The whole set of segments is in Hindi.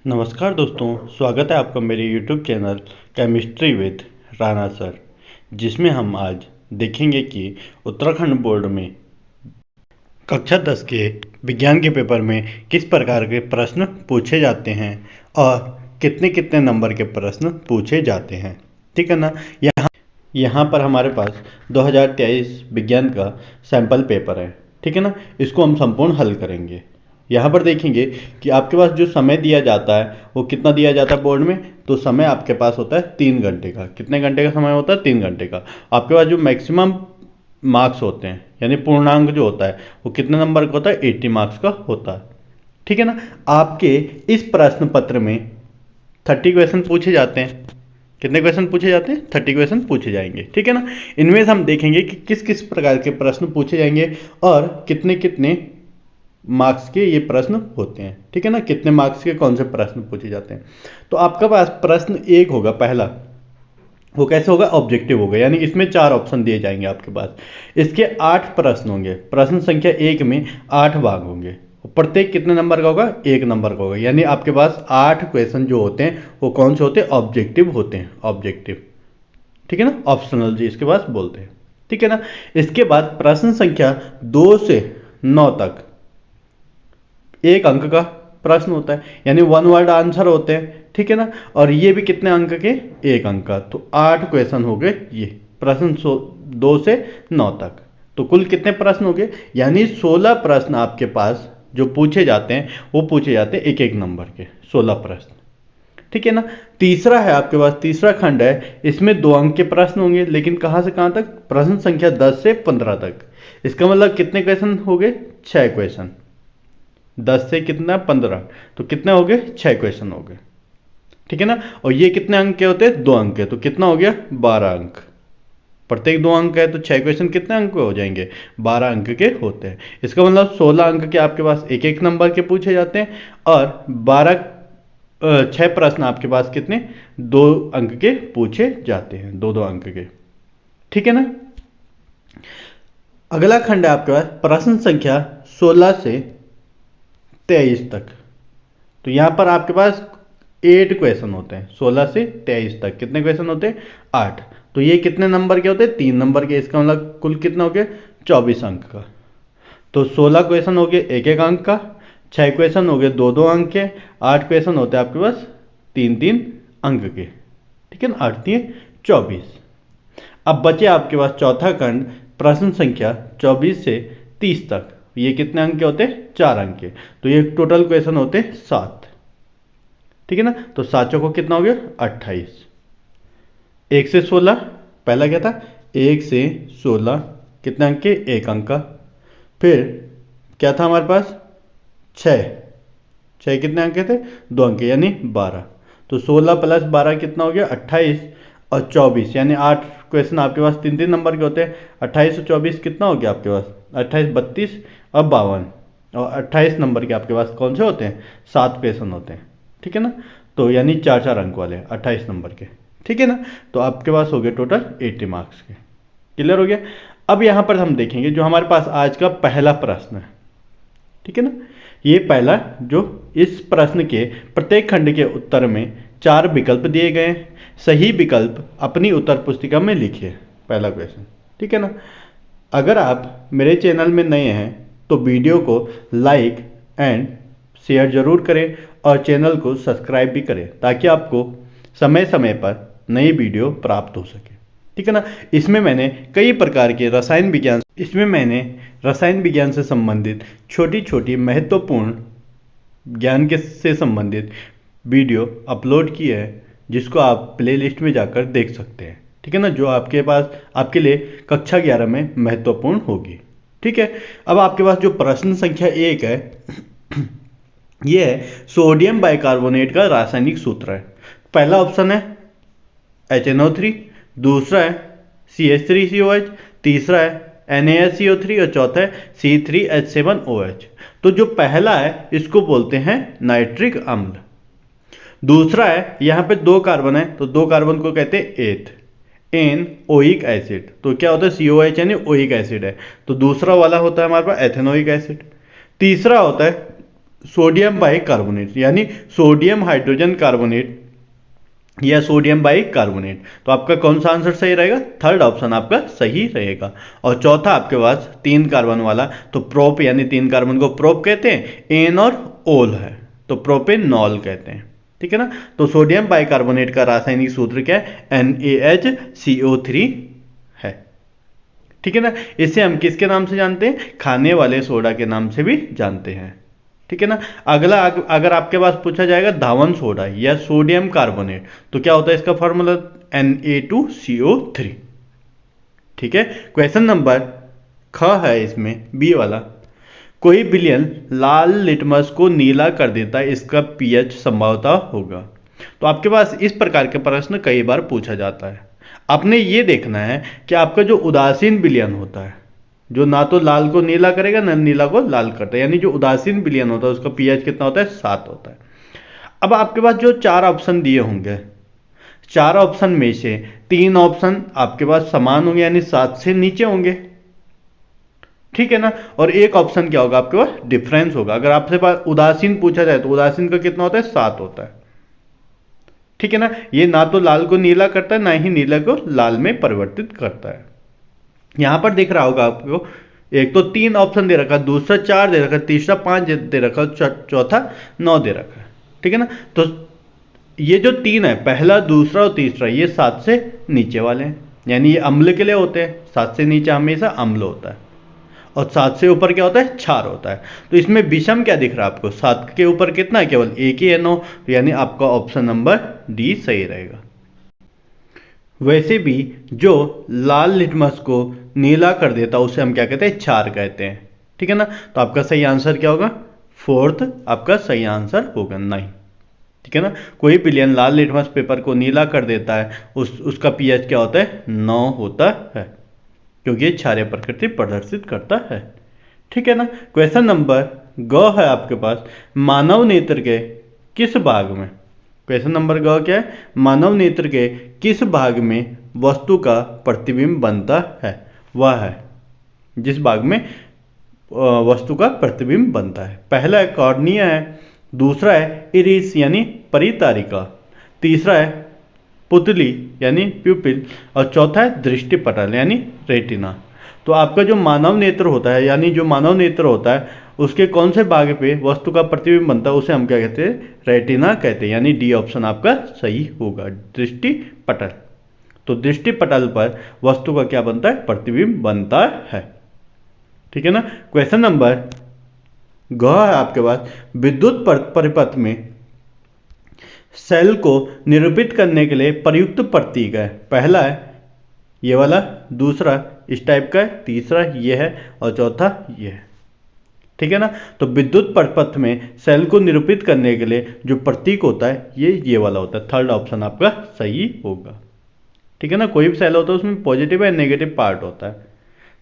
नमस्कार दोस्तों, स्वागत है आपका मेरे YouTube channel chemistry with Rana sir, जिसमें हम आज देखेंगे कि उत्तराखंड बोर्ड में कक्षा 10 के विज्ञान के पेपर में किस प्रकार के प्रश्न पूछे जाते हैं और कितने कितने नंबर के प्रश्न पूछे जाते हैं। ठीक है ना। यहाँ पर हमारे पास 2023 विज्ञान का सैंपल पेपर है। ठीक है ना। इसको हम संपूर्ण हल करेंगे। यहाँ पर देखेंगे कि आपके पास जो समय दिया जाता है वो कितना दिया जाता है बोर्ड में। तो समय आपके पास होता है 3 घंटे का। कितने घंटे का समय होता है? 3 घंटे का। आपके पास जो मैक्सिमम मार्क्स होते हैं यानी पूर्णांक जो होता है वो कितने नंबर का होता है? 80 मार्क्स का होता है। ठीक है ना। आपके इस प्रश्न पत्र में 30 क्वेश्चन पूछे जाते हैं। कितने क्वेश्चन पूछे जाते हैं? 30 क्वेश्चन पूछे जाएंगे। ठीक है ना। इनमें से हम देखेंगे कि किस किस प्रकार के प्रश्न पूछे जाएंगे और कितने कितने मार्क्स के ये प्रश्न होते हैं। ठीक है ना। कितने मार्क्स के कौन से प्रश्न पूछे जाते हैं। तो आपका पास प्रश्न 1 होगा, पहला वो कैसे होगा? ऑब्जेक्टिव होगा, यानी इसमें 4 ऑप्शन दिए जाएंगे आपके पास। इसके 8 प्रश्न होंगे। प्रश्न संख्या 1 में 8 भाग होंगे। प्रत्येक कितने नंबर का होगा? 1 नंबर का होगा। यानी आपके पास 8 क्वेश्चन जो होते हैं वो कौन से होते हैं? ऑब्जेक्टिव होते हैं। ऑब्जेक्टिव। ठीक है ना। ऑप्शनल जी इसके पास बोलते हैं। ठीक है ना। इसके बाद प्रश्न संख्या 2 से 9 तक 1 अंक का प्रश्न होता है, यानी 1 वर्ड आंसर होते हैं। ठीक है ना। और ये भी कितने अंक के? 1 अंक का। तो 8 क्वेश्चन हो गए ये प्रश्न 2 से 9 तक। तो कुल कितने प्रश्न हो गए? यानी 16 प्रश्न आपके पास जो पूछे जाते हैं वो पूछे जाते हैं 1-1 नंबर के 16 प्रश्न। ठीक है ना। तीसरा है आपके पास, तीसरा खंड है, इसमें 2 अंक के प्रश्न होंगे, लेकिन कहां से कहां तक? प्रश्न संख्या 10 से 15 तक। इसका मतलब कितने क्वेश्चन हो गए? 6 क्वेश्चन। 10 से कितना? 15। तो कितने हो गए? 6 क्वेश्चन हो गए। ठीक है ना। और ये कितने अंक के होते हैं? 2 अंक के। तो कितना हो गया? 12 अंक। प्रत्येक 2 अंक है तो 6 क्वेश्चन कितने अंक के हो जाएंगे? 12 अंक के होते हैं। इसका मतलब 16 अंक के आपके पास 1-1 नंबर के पूछे जाते हैं और 6 प्रश्न आपके पास कितने? 2 अंक के पूछे जाते हैं। 2-2 अंक के। ठीक है ना। अगला खंड है आपके पास प्रश्न संख्या 16 से 23 तक। तो यहां पर आपके पास 8 क्वेश्चन होते हैं। 16 से 23 तक कितने क्वेश्चन होते हैं? 8। तो ये कितने नंबर के होते हैं? 3 नंबर के। इसका मतलब कुल कितना हो गया? 24 अंक का। तो 16 क्वेश्चन हो गए 1-1 अंक का, 6 क्वेश्चन हो गए 2-2 अंक के, 8 क्वेश्चन होते हैं आपके पास 3-3 अंक के। ठीक है ना। 8-3 24। अब बचे आपके पास चौथा खंड प्रश्न संख्या 24 से 30 तक। ये कितने अंक के होते हैं? 4 अंक के। तो ये टोटल क्वेश्चन होते हैं 7। ठीक है ना। तो 7 चौको कितना हो गया? 28। 1 से 16 पहला क्या था? 1 से 16 कितने अंक के? 1 अंक का। फिर क्या था हमारे पास? 6। 6 कितने अंक के थे? 2 अंक के, यानी 12। तो 16 प्लस 12 कितना हो गया? 28। और 24 यानी 8 क्वेश्चन आपके पास 3-3 नंबर के होते हैं। 28 और 24 कितना हो गया आपके पास? 28 32 और 52। और 28 नंबर के आपके पास कौन से होते हैं? 7 क्वेश्चन होते हैं। ठीक है ना। तो यानी 4-4 अंक वाले 28 नंबर के। ठीक है ना। तो आपके पास हो गए टोटल 80 मार्क्स के। क्लियर हो गया। अब यहां पर हम देखेंगे जो हमारे पास आज का पहला प्रश्न है। ठीक है ना। ये पहला जो इस प्रश्न के प्रत्येक खंड के उत्तर में 4 विकल्प दिए गए हैं। सही विकल्प अपनी उत्तर पुस्तिका में लिखिए। पहला क्वेश्चन। ठीक है ना। अगर आप मेरे चैनल में नए हैं तो वीडियो को लाइक एंड शेयर जरूर करें और चैनल को सब्सक्राइब भी करें ताकि आपको समय समय पर नई वीडियो प्राप्त हो सके। ठीक है ना। इसमें मैंने रसायन विज्ञान से संबंधित छोटी छोटी महत्वपूर्ण ज्ञान के से संबंधित वीडियो अपलोड की है, जिसको आप प्लेलिस्ट में जाकर देख सकते हैं। ठीक है ना। जो आपके पास आपके लिए कक्षा 11 में महत्वपूर्ण होगी। ठीक है। अब आपके पास जो प्रश्न संख्या 1 है यह है सोडियम बाइकार्बोनेट का रासायनिक सूत्र है। पहला ऑप्शन है HNO3, दूसरा है CH3COH, तीसरा है NaSCO3 और चौथा है C3H7OH। तो जो पहला है इसको बोलते हैं नाइट्रिक अम्ल। दूसरा है यहां पे 2 कार्बन है तो 2 कार्बन को कहते हैं एथ एन ओइक एसिड। तो क्या होता है? COH यानी ओइक एसिड है। तो दूसरा वाला होता है हमारे पास एथेनोइक एसिड। तीसरा होता है सोडियम बाइकार्बोनेट, यानी सोडियम हाइड्रोजन कार्बोनेट या सोडियम बाइकार्बोनेट। तो आपका कौन सा आंसर सही रहेगा? थर्ड ऑप्शन आपका सही रहेगा। और चौथा आपके पास 3 कार्बन वाला, तो प्रोप यानी 3 कार्बन को प्रोप कहते हैं, एन और ओल है तो प्रोपेनॉल कहते हैं। ठीक है ना। तो सोडियम बाइकार्बोनेट का रासायनिक सूत्र क्या है? NaHCO3 है। ठीक है ना। इसे हम किसके नाम से जानते हैं? खाने वाले सोडा के नाम से भी जानते हैं। ठीक है ना। अगला अगर आपके पास पूछा जाएगा धावन सोडा या सोडियम कार्बोनेट, तो क्या होता है इसका फॉर्मूला? Na2CO3। ठीक है। क्वेश्चन नंबर ख है इसमें, बी वाला। कोई विलयन लाल लिटमस को नीला कर देता है, इसका पीएच संभवतः होगा। तो आपके पास इस प्रकार के प्रश्न कई बार पूछा जाता है। आपने ये देखना है कि आपका जो उदासीन विलयन होता है, जो ना तो लाल को नीला करेगा ना नीला को लाल करता है, यानी जो उदासीन विलयन होता है उसका पीएच कितना होता है? 7 होता है। अब आपके पास जो 4 ऑप्शन दिए होंगे, 4 ऑप्शन में से 3 ऑप्शन आपके पास समान होंगे, यानी 7 से नीचे होंगे। ठीक है ना। और एक ऑप्शन क्या होगा? आपके पास डिफरेंस होगा। अगर आपसे पास उदासीन पूछा जाए तो उदासीन का कितना होता है? 7 होता है। ठीक है ना। ये ना तो लाल को नीला करता है, ना ही नीला को लाल में परिवर्तित करता है। यहां पर दिख रहा होगा आपको, एक तो 3 ऑप्शन दे रखा, दूसरा 4 दे रखा, तीसरा 5 दे रखा, चौथा 9 दे रखा है। ठीक है ना। तो ये जो 3 है, पहला दूसरा और तीसरा, ये 7 से नीचे वाले हैं, यानी ये अम्ल के लिए होते हैं। 7 से नीचे हमेशा अम्ल होता है और 7 से ऊपर क्या होता है? क्षार होता है। तो इसमें विषम क्या दिख रहा है आपको? 7 के ऊपर कितना है? केवल एक ही NO, तो यानी आपका ऑप्शन नंबर डी सही रहेगा। वैसे भी जो लाल लिटमस को नीला कर देता है उसे हम क्या कहते हैं? क्षार कहते हैं। ठीक है ना। तो आपका सही आंसर क्या होगा? फोर्थ आपका सही आंसर होगा 9। ठीक है ना। कोई विलयन लाल लिटमस पेपर को नीला कर देता है, उसका पीएच क्या होता है? 9 होता है, क्योंकि ये क्षारीय प्रकृति प्रदर्शित करता है। ठीक है ना। क्वेश्चन नंबर ग है आपके पास, मानव नेत्र के किस भाग में? क्वेश्चन नंबर ग क्या है? मानव नेत्र के किस भाग में वस्तु का प्रतिबिंब बनता है? वह है जिस भाग में वस्तु का प्रतिबिंब बनता है। पहला है कॉर्निया है, दूसरा है इरिस यानी परितारिका, तीसरा है पुतली यानी प्यूपिल, और चौथा है दृष्टिपटल यानी रेटिना। तो आपका जो मानव नेत्र होता है, यानी जो मानव नेत्र होता है, उसके कौन से भाग पे वस्तु का प्रतिबिंब बनता है, उसे हम क्या कहते हैं? रेटिना कहते हैं, यानी डी ऑप्शन आपका सही होगा, दृष्टिपटल। तो दृष्टिपटल पर वस्तु का क्या बनता है? प्रतिबिंब बनता है। ठीक है ना। क्वेश्चन नंबर ग है आपके पास, विद्युत परिपथ में सेल को निरूपित करने के लिए प्रयुक्त प्रतीक है। पहला है ये वाला, दूसरा इस टाइप का है, तीसरा ये है और चौथा ये है। ठीक है ना। तो विद्युत परिपथ में सेल को निरूपित करने के लिए जो प्रतीक होता है ये वाला होता है। थर्ड ऑप्शन आपका सही होगा। ठीक है ना। कोई भी सेल होता है उसमें पॉजिटिव या नेगेटिव पार्ट होता है।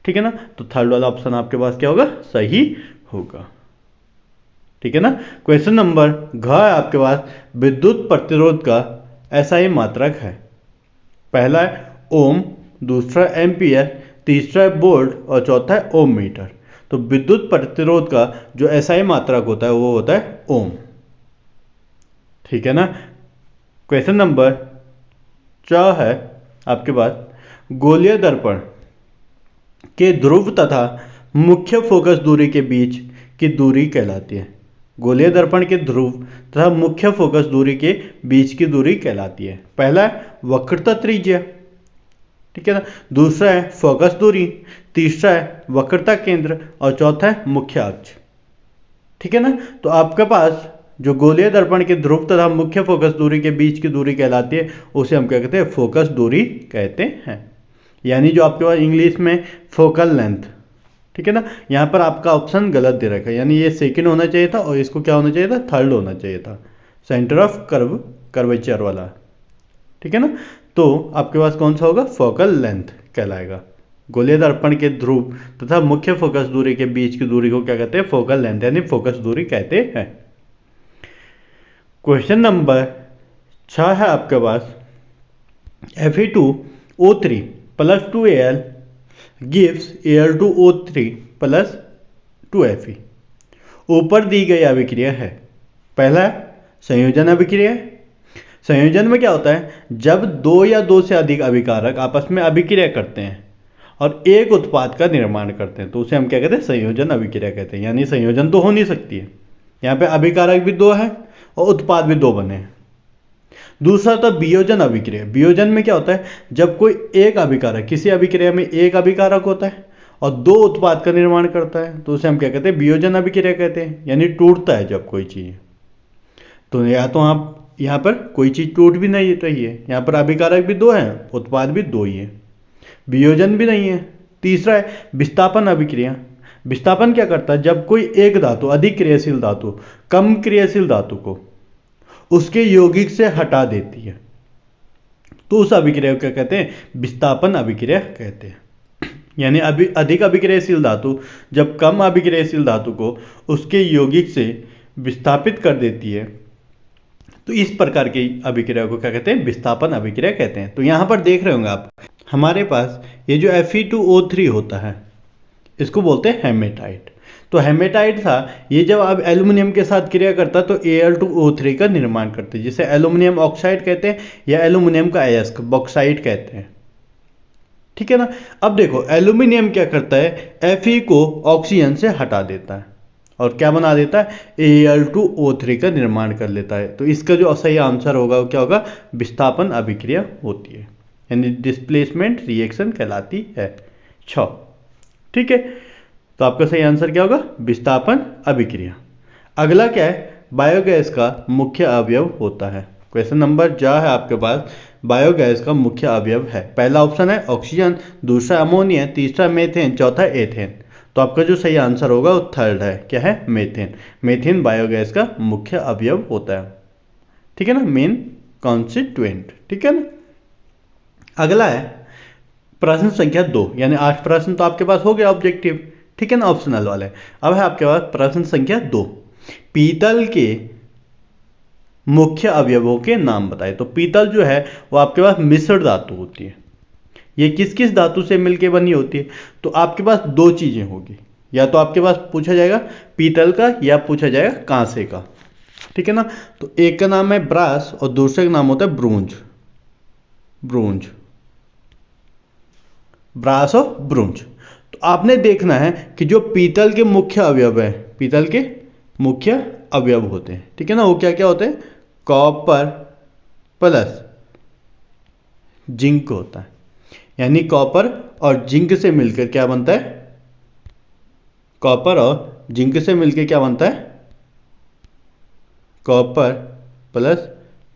ठीक है ना। तो थर्ड वाला ऑप्शन आपके पास क्या होगा? सही होगा। ठीक है ना। क्वेश्चन नंबर घ है आपके पास, विद्युत प्रतिरोध का SI मात्रक है। पहला है ओम, दूसरा एम्पियर, तीसरा है वोल्ट और चौथा है ओम मीटर। तो विद्युत प्रतिरोध का जो SI मात्रक होता है वो होता है ओम। ठीक है ना। क्वेश्चन नंबर च है आपके पास, गोलीय दर्पण के ध्रुव तथा मुख्य फोकस दूरी के बीच की दूरी कहलाती है। गोलीय दर्पण के ध्रुव तथा मुख्य फोकस दूरी के बीच की दूरी कहलाती है। पहला है वक्रता त्रिज्या, ठीक है ना, दूसरा है फोकस दूरी, तीसरा है वक्रता केंद्र और चौथा है मुख्य अक्ष। ठीक है ना। तो आपके पास जो गोलीय दर्पण के ध्रुव तथा मुख्य फोकस दूरी के बीच की दूरी कहलाती है उसे हम क्या कहते हैं? फोकस दूरी कहते हैं, यानी जो आपके पास इंग्लिश में फोकल लेंथ। ठीक है ना। यहाँ पर आपका ऑप्शन गलत दे रखा है, यानी ये सेकंड होना चाहिए था और इसको क्या होना चाहिए था? थर्ड होना चाहिए था, सेंटर ऑफ कर्वेचर वाला। ठीक है ना। तो आपके पास कौन सा होगा? फोकल लेंथ कहलाएगा। गोलीय दर्पण के ध्रुव तथा मुख्य फोकस दूरी के बीच की दूरी को क्या कहते हैं? फोकल लेंथ यानी फोकस दूरी कहते हैं। क्वेश्चन नंबर 6 है आपके पास, Fe2O3 plus 2Al gives Al2O3 plus 2Fe. ऊपर दी गई अभिक्रिया है। पहला है संयोजन अभिक्रिया। संयोजन में क्या होता है, जब दो या दो से अधिक अभिकारक आपस में अभिक्रिया करते हैं और एक उत्पाद का निर्माण करते हैं तो उसे हम क्या कहते हैं, संयोजन अभिक्रिया कहते हैं। यानी संयोजन तो हो नहीं सकती है, यहाँ पे अभिकारक भी दो है और उत्पाद भी दो बने हैं। दूसरा होता है वियोजन अभिक्रिया। वियोजन में क्या होता है, जब कोई एक अभिकारक, किसी अभिक्रिया में एक अभिकारक होता है और दो उत्पाद का निर्माण करता है तो उसे हम क्या कहते हैं, वियोजन अभिक्रिया कहते हैं। यानी टूटता है जब कोई चीज, तो या तो आप यहाँ पर कोई चीज टूट भी नहीं रही है, यहाँ पर अभिकारक भी दो हैं, उत्पाद भी दो ही है, वियोजन भी नहीं है। तीसरा है विस्थापन अभिक्रिया। विस्थापन क्या करता है, जब कोई एक धातु अधिक क्रियाशील धातु कम क्रियाशील धातु को उसके यौगिक से हटा देती है तो उस अभिक्रिया को क्या कहते हैं, विस्थापन अभिक्रिया कहते हैं। यानी अधिक अभिक्रियाशील धातु जब कम अभिक्रियाशील धातु को उसके यौगिक से विस्थापित कर देती है तो इस प्रकार की अभिक्रिया को क्या कहते हैं, विस्थापन अभिक्रिया कहते हैं। तो यहां पर देख रहे होंगे आप, हमारे पास ये जो Fe2O3 होता है इसको बोलते हैं हेमेटाइट। तो हेमेटाइट था ये, जब आप एल्यूमिनियम के साथ क्रिया करता तो Al2O3 का निर्माण करते, जिसे एल्यूमिनियम ऑक्साइड कहते हैं या एल्यूमिनियम का अयस्क बॉक्साइट कहते हैं। ठीक है ना। अब देखो एल्यूमिनियम क्या करता है, Fe को ऑक्सीजन से हटा देता है और क्या बना देता है, Al2O3 का निर्माण कर लेता है। तो इसका जो सही आंसर होगा वो क्या होगा, विस्थापन अभिक्रिया होती है, यानी डिस्प्लेसमेंट रिएक्शन कहलाती है। 6। ठीक है, तो आपका सही आंसर क्या होगा, विस्थापन अभिक्रिया। अगला क्या है, बायोगैस का मुख्य अवयव होता है। क्वेश्चन नंबर जा है आपके पास, बायोगैस का मुख्य अवयव है। पहला ऑप्शन है ऑक्सीजन, दूसरा अमोनिया, तीसरा मीथेन, चौथा एथेन। तो आपका जो सही आंसर होगा वो थर्ड है, क्या है, मीथेन। मीथेन बायोगैस का मुख्य अवयव होता है। ठीक है ना, मेन कॉन्स्टिट्यूएंट। ठीक है ना। अगला है प्रश्न संख्या 2, यानी 8 प्रश्न तो आपके पास हो गया ऑब्जेक्टिव, ठीक है ना, ऑप्शनल वाले। अब है आपके पास प्रश्न संख्या 2, पीतल के मुख्य अवयवों के नाम बताए। तो पीतल जो है वो आपके पास मिश्र धातु होती है। ये किस किस धातु से मिलकर बनी होती है, तो आपके पास दो चीजें होगी, या तो आपके पास पूछा जाएगा पीतल का या पूछा जाएगा कांसे का। ठीक है ना। तो एक का नाम है ब्रास और दूसरे का नाम होता है ब्रोंज। ब्रोंज, ब्रास और ब्रोंज। तो आपने देखना है कि जो पीतल के मुख्य अवयव है, पीतल के मुख्य अवयव होते हैं, ठीक है ना, वो क्या क्या होते हैं, कॉपर प्लस जिंक होता है। यानी कॉपर और जिंक से मिलकर क्या बनता है, कॉपर और जिंक से मिलकर क्या बनता है, कॉपर प्लस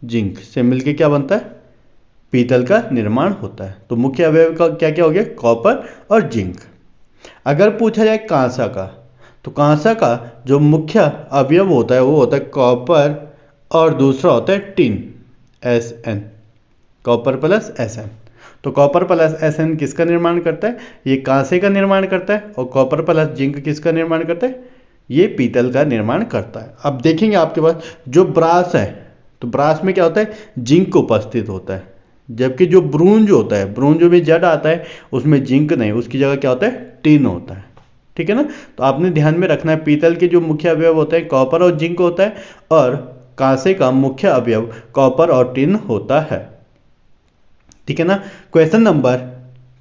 जिंक से मिलकर क्या बनता है, पीतल का निर्माण होता है। तो मुख्य अवयव का क्या क्या हो गया, कॉपर और जिंक। अगर पूछा जाए कांसा का, तो कांसा का जो मुख्य अवयव होता है वो होता है कॉपर और दूसरा होता है tin, Sn, copper plus Sn। तो कॉपर प्लस Sn किसका निर्माण करता है, ये कांसे का निर्माण करता है, और कॉपर प्लस जिंक किसका निर्माण करता है, ये पीतल का निर्माण करता है। अब देखेंगे आपके पास जो ब्रास है, तो ब्रास में क्या होता है, जिंक उपस्थित होता है, जबकि जो ब्रोंज होता है, ब्रोंज में जड़ आता है उसमें जिंक नहीं, उसकी जगह क्या होता है, टिन होता है। ठीक है ना। तो आपने ध्यान में रखना है पीतल के जो मुख्य अवयव होते हैं कॉपर और जिंक होता है, और कांसे का मुख्य अवयव कॉपर और टिन होता है। ठीक है ना। क्वेश्चन नंबर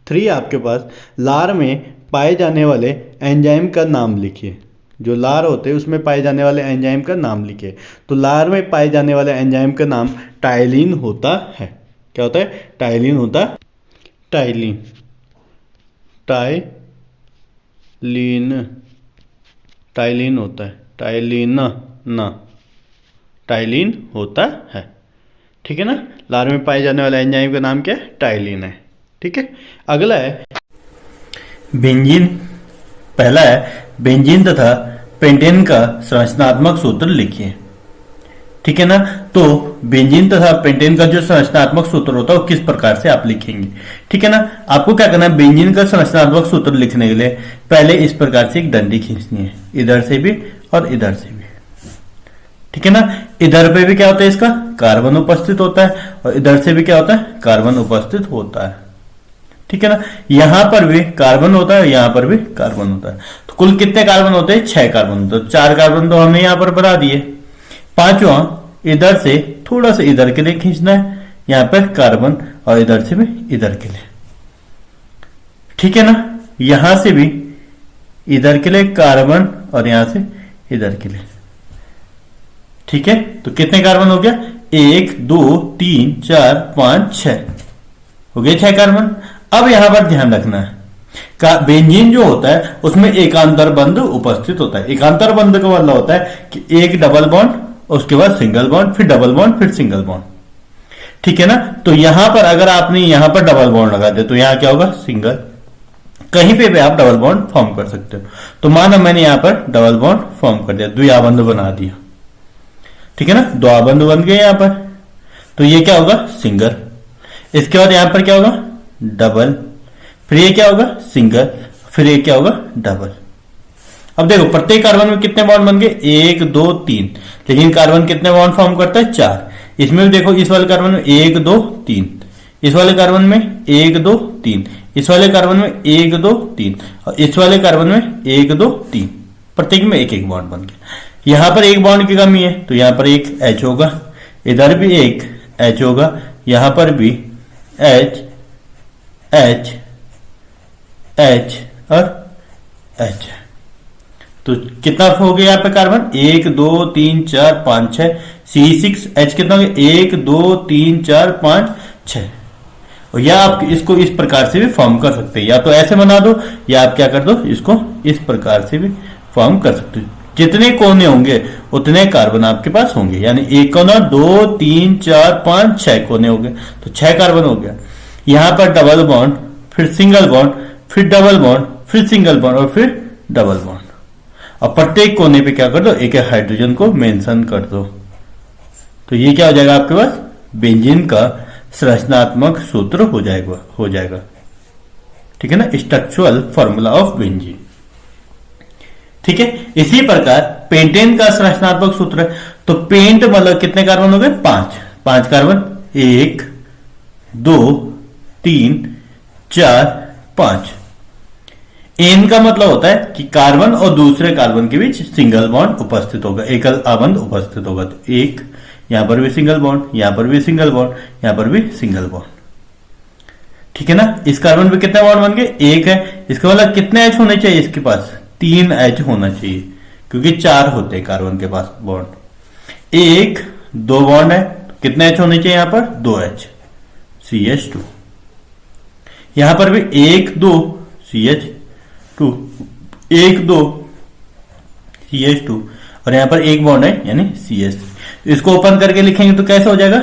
3 आपके पास, लार में पाए जाने वाले एंजाइम का नाम लिखिए। जो लार होते हैं उसमें पाए जाने वाले एंजाइम का नाम लिखिए। तो लार में पाए जाने वाले एंजाइम का नाम टाइलिन होता है। क्या होता है, टाइलिन होता है, टाइलिन, टाइलिन, टाइलिन होता है, टाइलिन ना, टाइलिन होता है। ठीक है ना। लार में पाए जाने वाला एंजाइम का नाम क्या है, टाइलिन है। ठीक है। अगला है बेंजीन। पहला है बेंजीन तथा पेंटेन का संरचनात्मक सूत्र लिखिए। ठीक है ना। तो बेंजीन तथा पेंटेन का जो संरचनात्मक सूत्र होता है वो किस प्रकार से आप लिखेंगे। ठीक है ना। आपको क्या करना है, बेंजीन का संरचनात्मक सूत्र लिखने के लिए पहले इस प्रकार से एक डंडी खींचनी है, इधर से भी और इधर से भी। ठीक है ना। इधर पे भी क्या होता है, इसका कार्बन उपस्थित होता है, और इधर से भी क्या होता है, कार्बन उपस्थित होता है। ठीक है ना। यहां पर भी कार्बन होता है, यहां पर भी कार्बन होता है। तो कुल कितने कार्बन होते हैं? 6 कार्बन होते हैं। 4 कार्बन तो हमने यहां पर बढ़ा दिए, पांचवा इधर से थोड़ा सा इधर के लिए खींचना है, यहां पर कार्बन, और इधर से भी इधर के लिए, ठीक है ना। यहां से भी इधर के लिए कार्बन और यहां से इधर के लिए, ठीक है। तो कितने कार्बन हो गया? 1 2 3 4 5 6 हो गए 6 कार्बन। अब यहां पर ध्यान रखना है, बेंजीन जो होता है उसमें एकांतर बंध उपस्थित होता है। एकांतर बंध का मतलब होता है कि एक डबल बॉन्ड, उसके बाद सिंगल बॉन्ड, फिर डबल बॉन्ड, फिर सिंगल बॉन्ड, ठीक है ना। तो यहां पर अगर आपने यहां पर डबल बॉन्ड लगा दे तो यहां क्या होगा? सिंगल। कहीं पे भी आप डबल बॉन्ड फॉर्म कर सकते हो। तो मानो मैंने यहां पर डबल बॉन्ड फॉर्म कर दिया, द्विआबंध बना दिया, ठीक है ना। दो आबंध बन गए यहां पर, तो ये क्या होगा? सिंगल। इसके बाद यहां पर क्या होगा? डबल। फिर ये क्या होगा? सिंगल। फिर ये क्या होगा? डबल। अब देखो प्रत्येक कार्बन में कितने बॉन्ड बन गए? 1 2 3। लेकिन कार्बन कितने बॉन्ड फॉर्म करता है? 4। इसमें भी देखो, इस वाले कार्बन में 1 2 3, इस वाले कार्बन में 1 2 3, इस वाले कार्बन में 1 2 3, और इस वाले कार्बन में 1 2 3। प्रत्येक में एक एक बॉन्ड बन गया। यहां पर एक बॉन्ड की कमी है तो यहां पर एक H होगा, इधर भी एक H होगा, यहां पर भी H H H और H। तो कितना हो गया यहाँ पे कार्बन? 1 2 3 4 5 6, C6H कितना हो गया? 1 2 3 4 5 6। और या आप इसको इस प्रकार से भी फॉर्म कर सकते हैं, या तो ऐसे बना दो, या आप क्या कर दो, इसको इस प्रकार से भी फॉर्म कर सकते हो। जितने कोने होंगे उतने कार्बन आपके पास होंगे, यानी एक कोना 2 3 4 5 6 कोने हो गए, तो 6 कार्बन हो गया। यहां पर डबल बॉन्ड, फिर सिंगल बॉन्ड, फिर डबल बॉन्ड, फिर सिंगल बॉन्ड और फिर डबल बॉन्ड। अब प्रत्येक कोने पे क्या कर दो? एक हाइड्रोजन को मेंशन कर दो। तो ये क्या हो जाएगा आपके पास? बेंजीन का संरचनात्मक सूत्र हो जाएगा, ठीक है ना, स्ट्रक्चरल फॉर्मूला ऑफ बेंजीन, ठीक है। इसी प्रकार पेंटेन का संरचनात्मक सूत्र है। तो पेंट मतलब कितने कार्बन हो गए? 5 कार्बन, 1 2 3 4 5। एन का मतलब होता है कि कार्बन और दूसरे कार्बन के बीच सिंगल बॉन्ड उपस्थित होगा, एकल आबंध उपस्थित होगा। तो एक, यहां पर भी सिंगल बॉन्ड, यहां पर भी सिंगल बॉन्ड, यहां पर भी सिंगल बॉन्ड, ठीक है ना। इस कार्बन पे कितने बॉन्ड बन गए? एक है। इसका मतलब कितने एच होने चाहिए इसके पास? 3 एच होना चाहिए, क्योंकि 4 होते हैं कार्बन के पास बॉन्ड। 1 2 बॉन्ड है, कितने एच होने चाहिए यहां पर? 2 एच, CH2। यहां पर भी 1 2 CH2, 1 2 CH2, और यहां पर एक बॉन्ड है यानी CH। इसको ओपन करके लिखेंगे तो कैसे हो जाएगा?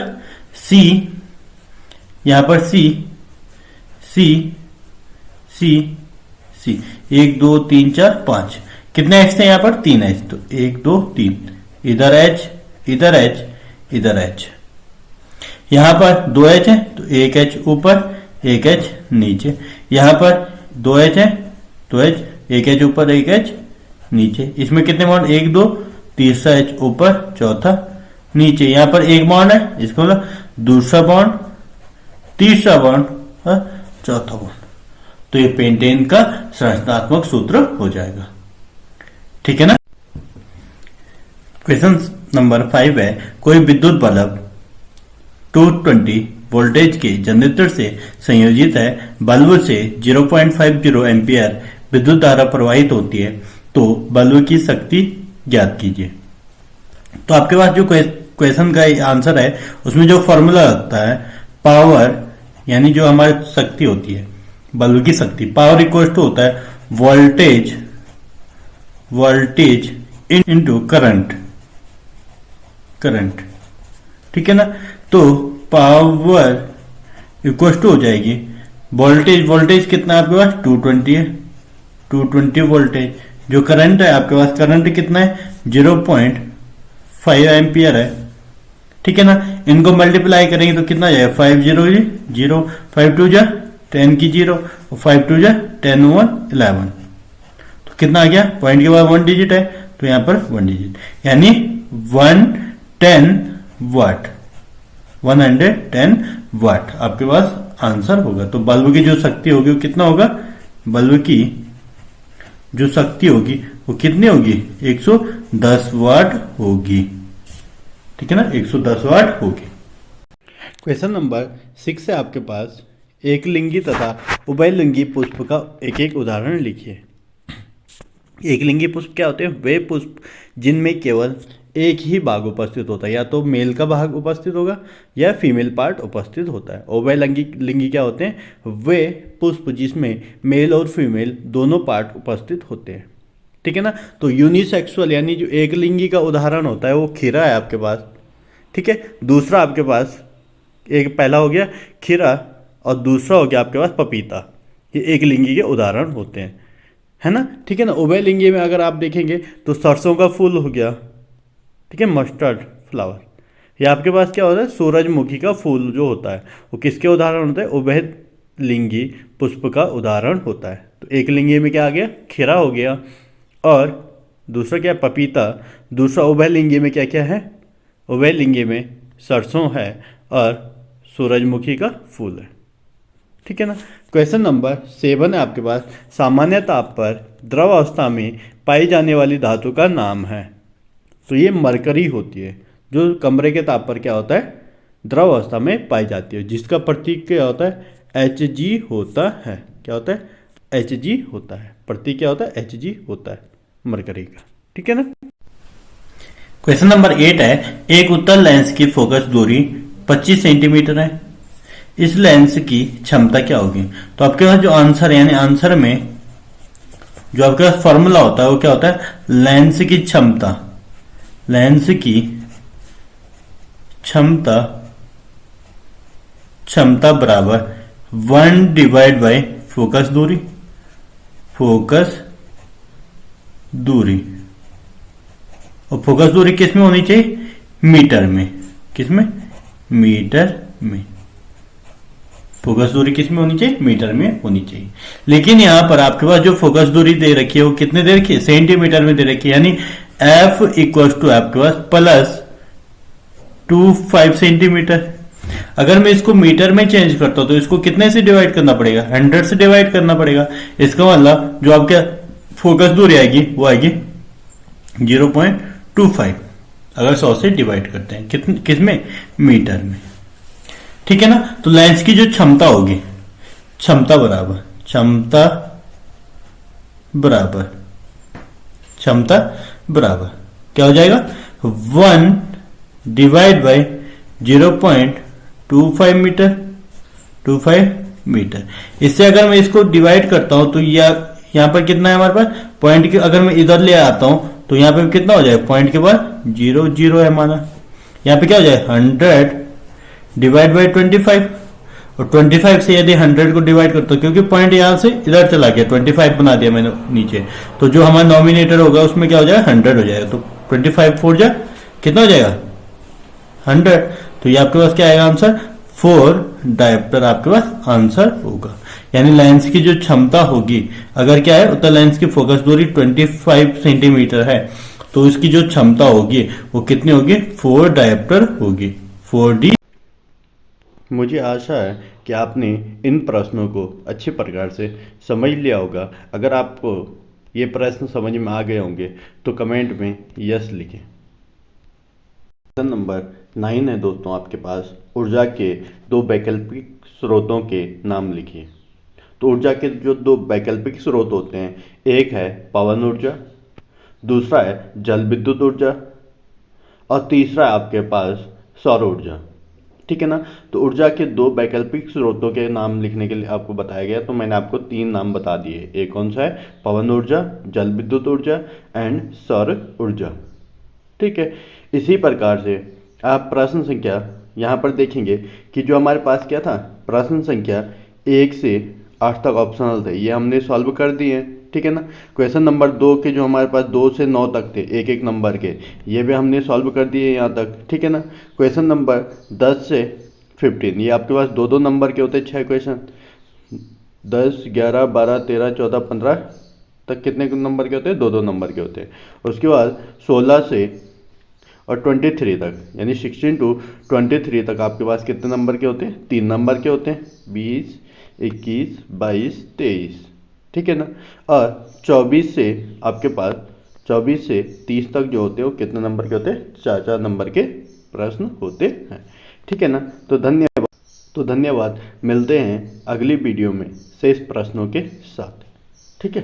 C, यहां पर C C C C, 1 2 3 4 5। कितने एच थे यहां पर? 3 एच। तो 1 2 3, इधर H, इधर H, इधर H। यहां पर 2 एच है तो 1 एच ऊपर, 1 एच नीचे। यहां पर 2 एच है, 2 एच, 1 एच ऊपर, 1 एच नीचे। इसमें कितने बॉन्ड? 1 2, तीसरा एच ऊपर, चौथा नीचे। यहां पर एक बॉन्ड है, इसको मतलब दूसरा बॉन्ड, तीसरा बॉन्ड और चौथा बॉन्ड। तो ये पेंटेन का संरचनात्मक सूत्र हो जाएगा, ठीक है ना। क्वेश्चन नंबर 5 है, कोई विद्युत बल्ब 220 वोल्टेज के जनरेटर से संयोजित है। बल्ब से 0.50 एम्पियर विद्युत धारा प्रवाहित होती है, तो बल्ब की शक्ति ज्ञात कीजिए। तो आपके पास जो क्वेश्चन का आंसर है उसमें जो फॉर्मूला लगता है, पावर यानी जो हमारी शक्ति होती है, बल्ब की शक्ति, पावर इक्वल टू होता है वोल्टेज इनटू करंट, ठीक है ना। तो पावर इक्वल टू हो जाएगी वोल्टेज कितना आपके पास? 220 है, 220 वोल्टेज। जो करंट है आपके पास, करंट कितना है? 0.5 एम्पियर है, ठीक है ना। इनको मल्टीप्लाई करेंगे तो कितना जाएगा? 5 0 0, 5 2 10 की 0, 5 2 10 1 11। तो कितना आ गया? पॉइंट के बाद 1 डिजिट है तो यहां पर 1 डिजिट, यानी 110 वाट, 110 वाट आपके पास आंसर होगा। तो बल्ब की जो शक्ति होगी वो कितना होगा, बल्ब की जो शक्ति होगी वो कितनी होगी, 110 वाट होगी। ठीक है ना, 110 वाट होगी। क्वेश्चन नंबर 6 है आपके पास, एक लिंगी तथा उभयलिंगी पुष्प का एक एक उदाहरण लिखिए। एक लिंगी पुष्प क्या होते हैं, वे पुष्प जिनमें केवल एक ही भाग उपस्थित होता है, या तो मेल का भाग उपस्थित होगा या फीमेल पार्ट उपस्थित होता है। उभयलिंगी लिंगी क्या होते हैं, वे पुष्प जिसमें मेल और फीमेल दोनों पार्ट उपस्थित होते हैं। ठीक है ना। तो यूनिसेक्सुअल यानी जो एक लिंगी का उदाहरण होता है वो खीरा है आपके पास। ठीक है, दूसरा आपके पास, एक पहला हो गया खीरा और दूसरा हो गया आपके पास पपीता। ये एक लिंगी के उदाहरण होते हैं, है ना। ठीक है ना। उभयलिंगी में अगर आप देखेंगे तो सरसों का फूल हो गया, ठीक है, मस्टर्ड फ्लावर। ये आपके पास क्या होता है, सूरजमुखी का फूल जो होता है वो किसके उदाहरण होता है, उभयलिंगी पुष्प का उदाहरण होता है। तो एक लिंगी में क्या आ गया, खीरा हो गया, और दूसरा क्या है, पपीता। दूसरा उभयलिंगी में क्या क्या है, उभयलिंगी में सरसों है और सूरजमुखी का फूल है। ठीक है ना। क्वेश्चन नंबर 7 है आपके पास, सामान्य ताप पर द्रव अवस्था में पाई जाने वाली धातु का नाम है। तो ये मरकरी होती है, जो कमरे के ताप पर क्या होता है, द्रव अवस्था में पाई जाती है, जिसका प्रतीक क्या होता है, Hg होता है। क्या होता है, Hg होता है। प्रतीक क्या होता है, Hg होता है मरकरी का। ठीक है ना। क्वेश्चन नंबर 8 है, एक उत्तल लेंस की फोकस दूरी 25 सेंटीमीटर है, इस लेंस की क्षमता क्या होगी। तो आपके पास जो आंसर है, यानी आंसर में जो आपके पास फॉर्मूला होता है वो क्या होता है, लेंस की क्षमता, लेंस की क्षमता, क्षमता बराबर 1 डिवाइड बाय फोकस दूरी, फोकस दूरी। और फोकस दूरी किस में होनी चाहिए, मीटर में। किस में, मीटर में। फोकस दूरी किस में होनी चाहिए, मीटर में होनी चाहिए। लेकिन यहां पर आपके पास जो फोकस दूरी दे रखी है वो कितने दे रखी है, सेंटीमीटर में दे रखी है। यानी F इक्वल टू आपके पास प्लस 25 सेंटीमीटर। अगर मैं इसको मीटर में चेंज करता हूं तो इसको कितने से डिवाइड करना पड़ेगा, 100 से डिवाइड करना पड़ेगा। इसका मतलब जो आपके फोकस दूरी आएगी वो आएगी 0.25, अगर 100 से डिवाइड करते हैं किस में, मीटर में। ठीक है ना। तो लेंस की जो क्षमता होगी, क्षमता बराबर, क्षमता बराबर, क्षमता बराबर क्या हो जाएगा, 1 डिवाइड बाय 0.25 मीटर, 25 मीटर। इससे अगर मैं इसको डिवाइड करता हूं तो यहां पर कितना है हमारे पास, पॉइंट के अगर मैं इधर ले आता हूं तो यहां पे कितना हो जाएगा, पॉइंट के बाद 0 0 है हमारा। यहां पे क्या हो जाएगा, 100 डिवाइड बाई 25, और 25 से यदि 100 को डिवाइड करता हूं, क्योंकि पॉइंट यहां से इधर चला गया, 25 बना दिया मैंने नीचे, तो जो हमारा नॉमिनेटर होगा उसमें क्या हो जाएगा, 100 हो जाएगा। तो 25 4 जा कितना हो जाएगा, 100। तो ये आपके पास क्या आएगा आंसर, 4 डायोप्टर आपके पास आंसर होगा। यानी लेंस की जो क्षमता होगी, अगर क्या है उत्तर लेंस की फोकस दूरी 25 सेंटीमीटर है, तो इसकी जो क्षमता होगी वो कितनी होगी, 4 डायोप्टर होगी, 4D। मुझे आशा है कि आपने इन प्रश्नों को अच्छे प्रकार से समझ लिया होगा। अगर आपको ये प्रश्न समझ में आ गए होंगे तो कमेंट में यस लिखें। क्वेश्चन नंबर 9 है दोस्तों आपके पास, ऊर्जा के 2 वैकल्पिक स्रोतों के नाम लिखिए। तो ऊर्जा के जो 2 वैकल्पिक स्रोत होते हैं, एक है पवन ऊर्जा, दूसरा है जल विद्युत ऊर्जा, और तीसरा है आपके पास सौर ऊर्जा। ठीक है ना। तो ऊर्जा के 2 वैकल्पिक स्रोतों के नाम लिखने के लिए आपको बताया गया, तो मैंने आपको 3 नाम बता दिए। एक कौन सा है, पवन ऊर्जा, जल विद्युत ऊर्जा एंड सौर ऊर्जा। ठीक है। इसी प्रकार से आप प्रश्न संख्या यहाँ पर देखेंगे कि जो हमारे पास क्या था, प्रश्न संख्या 1 से 8 तक ऑप्शनल थे, ये हमने सॉल्व कर दिए। ठीक है ना। क्वेश्चन नंबर 2 के जो हमारे पास 2 से 9 तक थे एक एक नंबर के, ये भी हमने सॉल्व कर दिए यहाँ तक। ठीक है ना। क्वेश्चन नंबर 10 से 15, ये आपके पास 2 2 नंबर के होते हैं 6 क्वेश्चन, 10 11 12 13 14 15 तक कितने नंबर के होते हैं, 2 2 नंबर के होते हैं। उसके बाद 16 से और 23 तक, यानी 16 to 23 तक आपके पास कितने नंबर के होते हैं? 3 नंबर के होते हैं, 20, 21, 22, 23, ठीक है ना। और 24 से आपके पास 24 से 30 तक जो होते हैं वो कितने नंबर के होते हैं? 4 नंबर के प्रश्न होते हैं, ठीक है ना। तो धन्यवाद, मिलते हैं अगली वीडियो में शेष प्रश्नों के साथ, ठीक है।